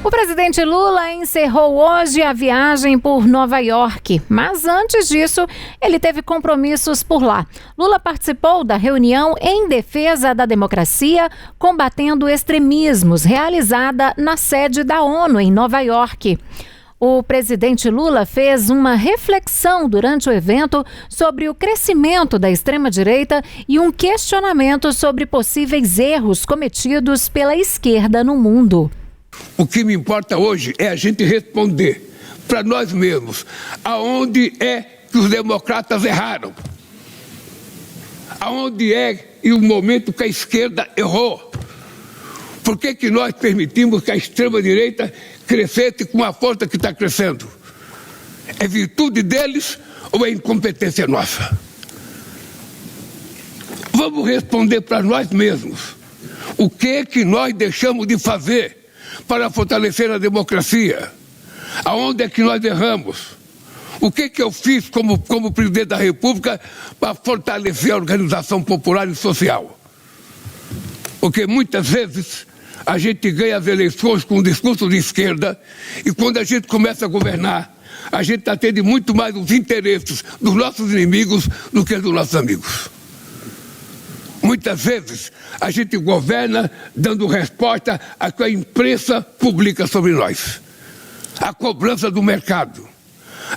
O presidente Lula encerrou hoje a viagem por Nova York, mas antes disso, ele teve compromissos por lá. Lula participou da reunião em defesa da democracia, combatendo extremismos, realizada na sede da ONU em Nova York. O presidente Lula fez uma reflexão durante o evento sobre o crescimento da extrema-direita e um questionamento sobre possíveis erros cometidos pela esquerda no mundo. O que me importa hoje é a gente responder para nós mesmos aonde é que os democratas erraram, aonde é e o momento que a esquerda errou. Por que nós permitimos que a extrema-direita crescesse com a força que está crescendo? É virtude deles ou é incompetência nossa? Vamos responder para nós mesmos. O que nós deixamos de fazer para fortalecer a democracia? Aonde é que nós erramos? O que eu fiz como presidente da República para fortalecer a organização popular e social? Porque muitas vezes a gente ganha as eleições com um discurso de esquerda e quando a gente começa a governar, a gente atende muito mais os interesses dos nossos inimigos do que dos nossos amigos. Muitas vezes a gente governa dando resposta a que a imprensa publica sobre nós. A cobrança do mercado,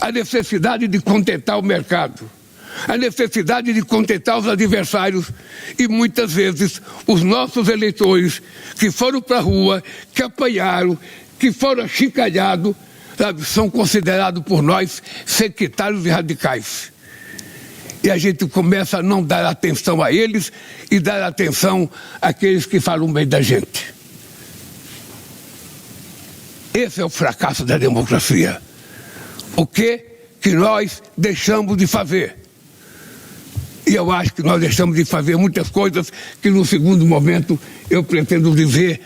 a necessidade de contentar o mercado, a necessidade de contentar os adversários e muitas vezes os nossos eleitores que foram para a rua, que apanharam, que foram achincalhados, são considerados por nós sectários e radicais. E a gente começa a não dar atenção a eles e dar atenção àqueles que falam bem da gente. Esse é o fracasso da democracia. O que nós deixamos de fazer? E eu acho que nós deixamos de fazer muitas coisas que no segundo momento eu pretendo dizer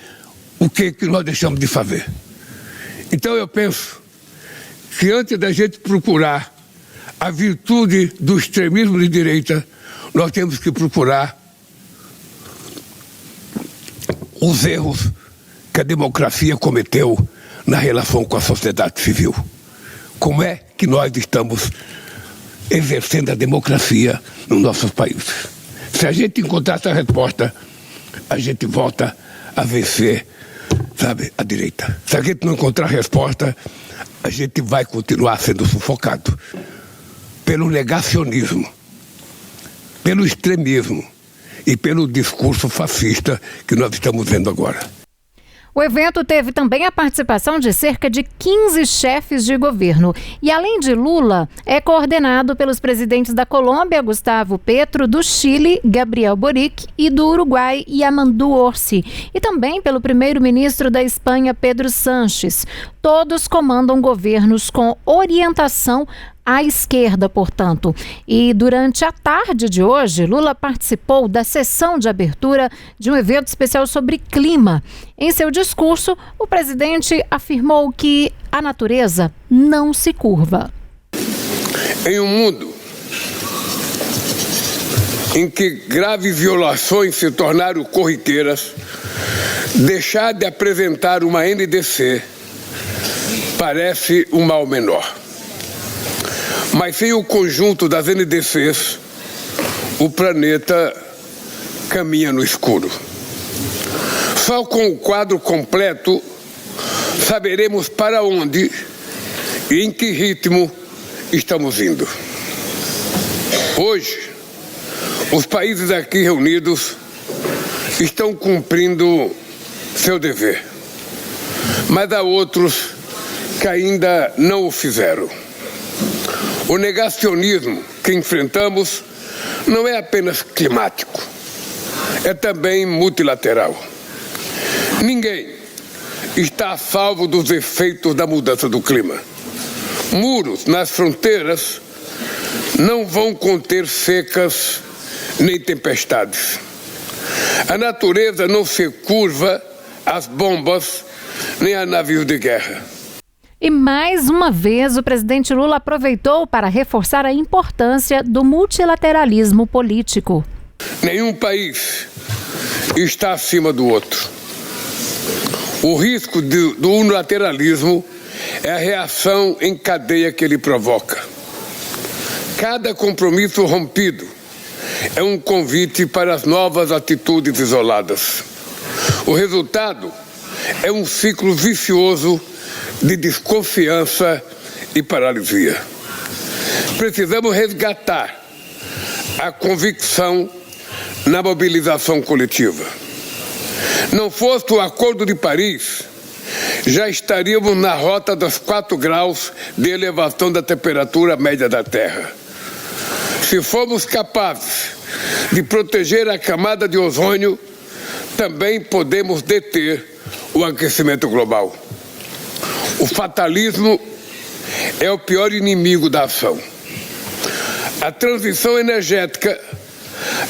o que nós deixamos de fazer. Então eu penso que antes da gente procurar a virtude do extremismo de direita, nós temos que procurar os erros que a democracia cometeu na relação com a sociedade civil. Como é que nós estamos exercendo a democracia nos nossos países? Se a gente encontrar essa resposta, a gente volta a vencer, a direita. Se a gente não encontrar resposta, a gente vai continuar sendo sufocado pelo negacionismo, pelo extremismo e pelo discurso fascista que nós estamos vendo agora. O evento teve também a participação de cerca de 15 chefes de governo. E além de Lula, é coordenado pelos presidentes da Colômbia, Gustavo Petro, do Chile, Gabriel Boric, e do Uruguai, Yamandu Orsi. E também pelo primeiro-ministro da Espanha, Pedro Sánchez. Todos comandam governos com orientação à esquerda, portanto. E durante a tarde de hoje, Lula participou da sessão de abertura de um evento especial sobre clima. Em seu discurso, o presidente afirmou que a natureza não se curva. Em um mundo em que graves violações se tornaram corriqueiras, deixar de apresentar uma NDC parece um mal menor. Mas sem o conjunto das NDCs, o planeta caminha no escuro. Só com o quadro completo saberemos para onde e em que ritmo estamos indo. Hoje, os países aqui reunidos estão cumprindo seu dever, mas há outros que ainda não o fizeram. O negacionismo que enfrentamos não é apenas climático, é também multilateral. Ninguém está a salvo dos efeitos da mudança do clima. Muros nas fronteiras não vão conter secas nem tempestades. A natureza não se curva às bombas nem a navios de guerra. E mais uma vez o presidente Lula aproveitou para reforçar a importância do multilateralismo político. Nenhum país está acima do outro. O risco do unilateralismo é a reação em cadeia que ele provoca. Cada compromisso rompido é um convite para as novas atitudes isoladas. O resultado é um ciclo vicioso de desconfiança e paralisia. Precisamos resgatar a convicção na mobilização coletiva. Não fosse o Acordo de Paris, já estaríamos na rota dos 4 graus de elevação da temperatura média da Terra. Se formos capazes de proteger a camada de ozônio, também podemos deter o aquecimento global. O fatalismo é o pior inimigo da ação. A transição energética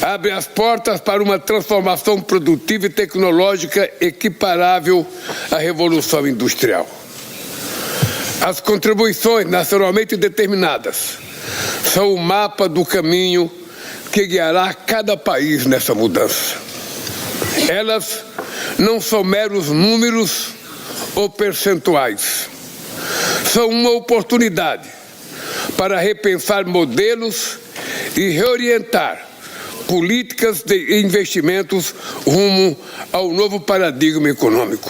abre as portas para uma transformação produtiva e tecnológica equiparável à revolução industrial. As contribuições nacionalmente determinadas são o mapa do caminho que guiará cada país nessa mudança. Elas não são meros números ou percentuais. São uma oportunidade para repensar modelos e reorientar políticas de investimentos rumo ao novo paradigma econômico.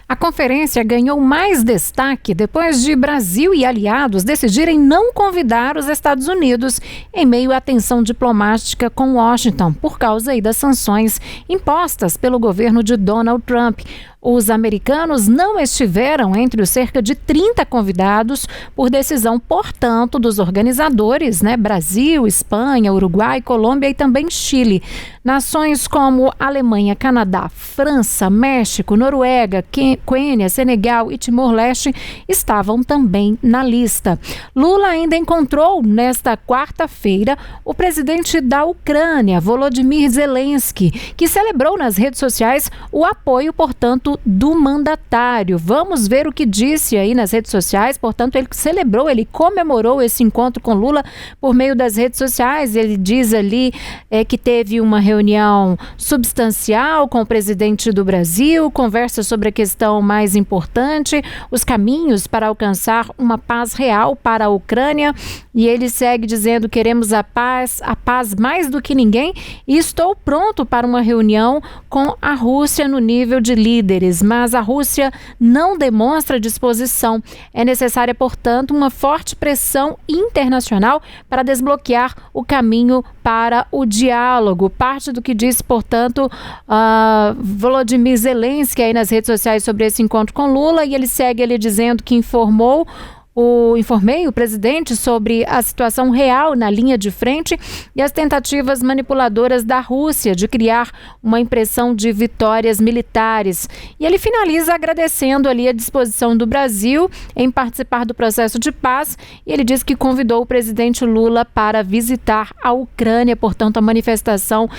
A conferência ganhou mais destaque depois de Brasil e aliados decidirem não convidar os Estados Unidos em meio à tensão diplomática com Washington, por causa das sanções impostas pelo governo de Donald Trump. Os americanos não estiveram entre os cerca de 30 convidados por decisão, portanto, dos organizadores, Brasil, Espanha, Uruguai, Colômbia e também Chile. Nações como Alemanha, Canadá, França, México, Noruega, Quênia, Senegal e Timor-Leste estavam também na lista. Lula ainda encontrou nesta quarta-feira o presidente da Ucrânia, Volodymyr Zelensky, que celebrou nas redes sociais o apoio, portanto, do mandatário. Vamos ver o que disse aí nas redes sociais. Portanto, ele comemorou esse encontro com Lula por meio das redes sociais. Ele diz ali que teve uma reunião substancial com o presidente do Brasil, conversa sobre a questão mais importante, os caminhos para alcançar uma paz real para a Ucrânia. E ele segue dizendo: queremos a paz mais do que ninguém, e estou pronto para uma reunião com a Rússia no nível de líderes. Mas a Rússia não demonstra disposição. É necessária, portanto, uma forte pressão internacional para desbloquear o caminho para o diálogo. Parte do que disse, portanto, Volodymyr Zelensky aí nas redes sociais sobre esse encontro com Lula, e ele segue ali dizendo que informei o presidente sobre a situação real na linha de frente e as tentativas manipuladoras da Rússia de criar uma impressão de vitórias militares. E ele finaliza agradecendo ali a disposição do Brasil em participar do processo de paz, e ele diz que convidou o presidente Lula para visitar a Ucrânia, portanto a manifestação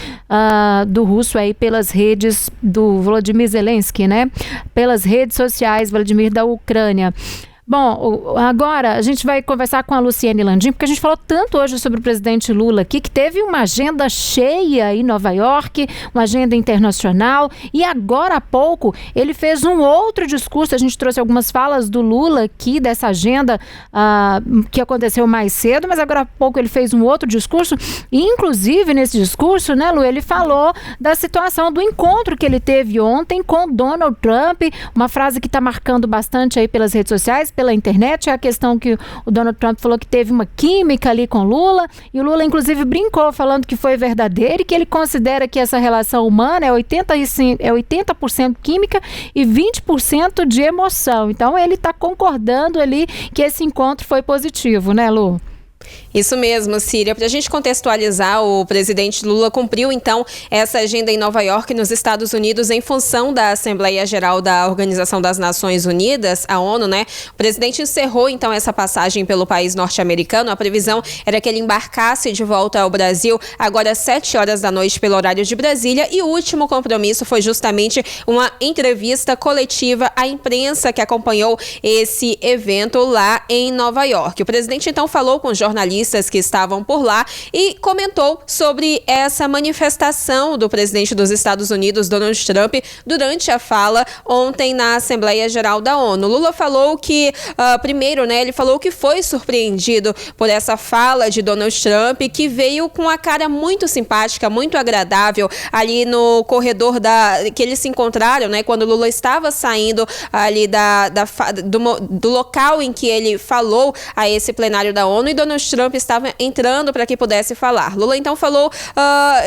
do russo aí pelas redes do Volodymyr Zelensky, pelas redes sociais, Vladimir da Ucrânia. Bom, agora a gente vai conversar com a Luciene Landim, porque a gente falou tanto hoje sobre o presidente Lula aqui, que teve uma agenda cheia em Nova York, uma agenda internacional, e agora há pouco ele fez um outro discurso. A gente trouxe algumas falas do Lula aqui dessa agenda que aconteceu mais cedo, mas agora há pouco ele fez um outro discurso, e inclusive nesse discurso, Lu, ele falou da situação do encontro que ele teve ontem com Donald Trump, uma frase que está marcando bastante aí pelas redes sociais, pela internet, é a questão que o Donald Trump falou que teve uma química ali com Lula, e o Lula inclusive brincou falando que foi verdadeiro e que ele considera que essa relação humana é 80% química e 20% de emoção. Então ele está concordando ali que esse encontro foi positivo, Lu? Isso mesmo, Síria. Para a gente contextualizar, o presidente Lula cumpriu, então, essa agenda em Nova York, nos Estados Unidos, em função da Assembleia Geral da Organização das Nações Unidas, a ONU, O presidente encerrou, então, essa passagem pelo país norte-americano. A previsão era que ele embarcasse de volta ao Brasil agora às 7 horas da noite pelo horário de Brasília, e o último compromisso foi justamente uma entrevista coletiva à imprensa que acompanhou esse evento lá em Nova York. O presidente, então, falou com jornalistas jornalistas que estavam por lá e comentou sobre essa manifestação do presidente dos Estados Unidos, Donald Trump, durante a fala ontem na Assembleia Geral da ONU. Lula falou que, primeiro, né, ele falou que foi surpreendido por essa fala de Donald Trump, que veio com a cara muito simpática, muito agradável, ali no corredor que eles se encontraram, né, quando Lula estava saindo ali do local em que ele falou a esse plenário da ONU, e Donald Trump estava entrando para que pudesse falar. Lula então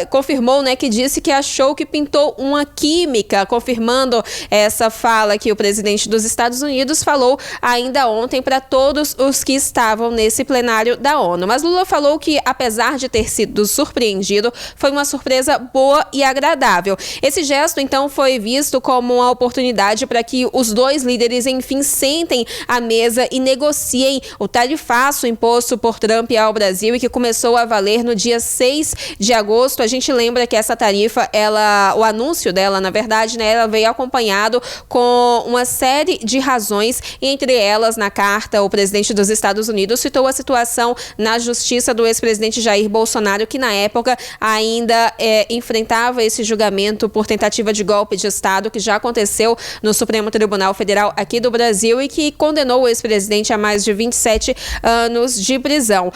confirmou, né, que disse que achou que pintou uma química, confirmando essa fala que o presidente dos Estados Unidos falou ainda ontem para todos os que estavam nesse plenário da ONU. Mas Lula falou que, apesar de ter sido surpreendido, foi uma surpresa boa e agradável. Esse gesto, então, foi visto como uma oportunidade para que os dois líderes, enfim, sentem à mesa e negociem o tarifaço imposto por Trump ao Brasil e que começou a valer no dia 6 de agosto. A gente lembra que essa tarifa, o anúncio dela, na verdade, né, ela veio acompanhado com uma série de razões, e entre elas, na carta, o presidente dos Estados Unidos citou a situação na justiça do ex-presidente Jair Bolsonaro, que na época ainda enfrentava esse julgamento por tentativa de golpe de Estado, que já aconteceu no Supremo Tribunal Federal aqui do Brasil e que condenou o ex-presidente a mais de 27 anos de prisão.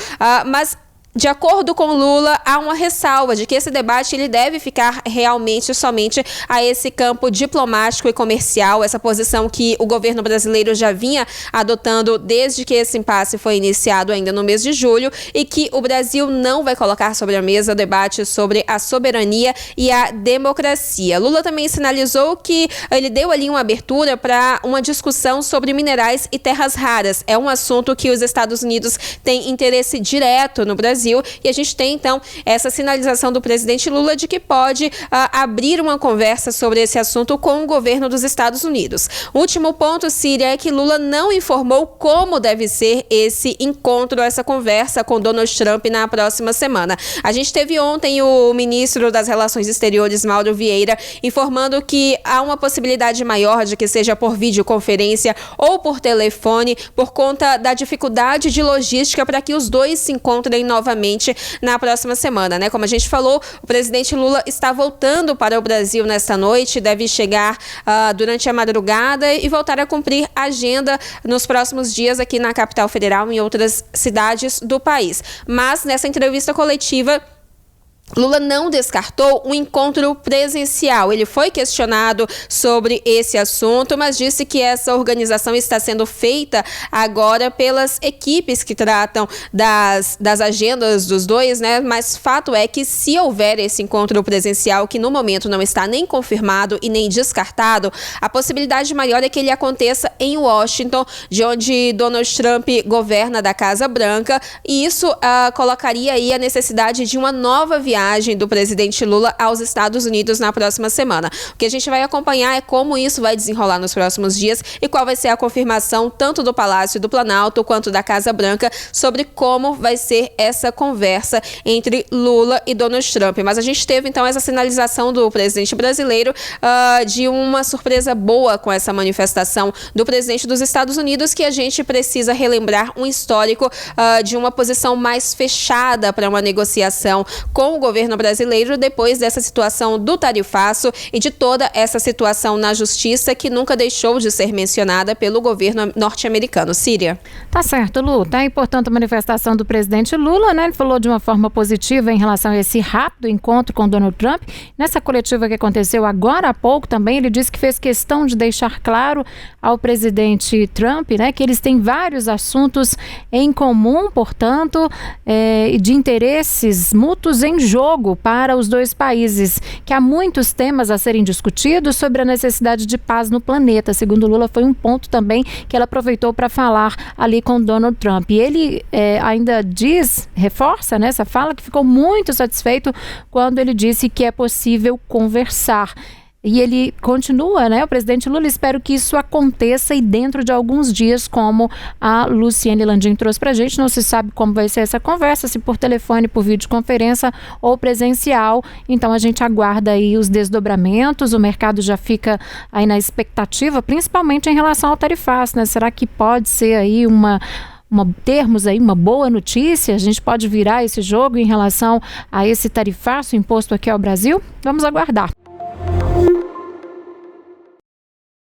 Mas, de acordo com Lula, há uma ressalva de que esse debate ele deve ficar realmente somente a esse campo diplomático e comercial, essa posição que o governo brasileiro já vinha adotando desde que esse impasse foi iniciado ainda no mês de julho, e que o Brasil não vai colocar sobre a mesa o debate sobre a soberania e a democracia. Lula também sinalizou que ele deu ali uma abertura para uma discussão sobre minerais e terras raras. É um assunto que os Estados Unidos têm interesse direto no Brasil, e a gente tem, então, essa sinalização do presidente Lula de que pode abrir uma conversa sobre esse assunto com o governo dos Estados Unidos. O último ponto, Síria, é que Lula não informou como deve ser esse encontro, essa conversa com Donald Trump na próxima semana. A gente teve ontem o ministro das Relações Exteriores, Mauro Vieira, informando que há uma possibilidade maior de que seja por videoconferência ou por telefone, por conta da dificuldade de logística para que os dois se encontrem novamente na próxima semana, né? Como a gente falou, o presidente Lula está voltando para o Brasil nesta noite, deve chegar durante a madrugada e voltar a cumprir a agenda nos próximos dias aqui na capital federal e em outras cidades do país. Mas nessa entrevista coletiva, Lula não descartou um encontro presencial. Ele foi questionado sobre esse assunto, mas disse que essa organização está sendo feita agora pelas equipes que tratam das agendas dos dois, né? Mas fato é que, se houver esse encontro presencial, que no momento não está nem confirmado e nem descartado, a possibilidade maior é que ele aconteça em Washington, de onde Donald Trump governa da Casa Branca, e isso colocaria aí a necessidade de uma nova viagem do presidente Lula aos Estados Unidos na próxima semana. O que a gente vai acompanhar é como isso vai desenrolar nos próximos dias e qual vai ser a confirmação tanto do Palácio do Planalto quanto da Casa Branca sobre como vai ser essa conversa entre Lula e Donald Trump. Mas a gente teve então essa sinalização do presidente brasileiro de uma surpresa boa com essa manifestação do presidente dos Estados Unidos, que a gente precisa relembrar um histórico de uma posição mais fechada para uma negociação com o governo brasileiro depois dessa situação do tarifaço e de toda essa situação na justiça que nunca deixou de ser mencionada pelo governo norte-americano. Síria. Tá certo, Lu. Tá aí, portanto, a manifestação do presidente Lula, né? Ele falou de uma forma positiva em relação a esse rápido encontro com Donald Trump. Nessa coletiva que aconteceu agora há pouco também, ele disse que fez questão de deixar claro ao presidente Trump, né, que eles têm vários assuntos em comum, portanto, de interesses mútuos em jogo para os dois países, que há muitos temas a serem discutidos sobre a necessidade de paz no planeta. Segundo Lula, foi um ponto também que ela aproveitou para falar ali com Donald Trump. E ele ainda reforça nessa fala que ficou muito satisfeito quando ele disse que é possível conversar. E ele continua, né? O presidente Lula, espero que isso aconteça e dentro de alguns dias, como a Luciane Landim trouxe pra gente. Não se sabe como vai ser essa conversa, se por telefone, por videoconferência ou presencial. Então a gente aguarda aí os desdobramentos, o mercado já fica aí na expectativa, principalmente em relação ao tarifaço, né? Será que pode ser aí uma termos aí uma boa notícia? A gente pode virar esse jogo em relação a esse tarifaço imposto aqui ao Brasil? Vamos aguardar.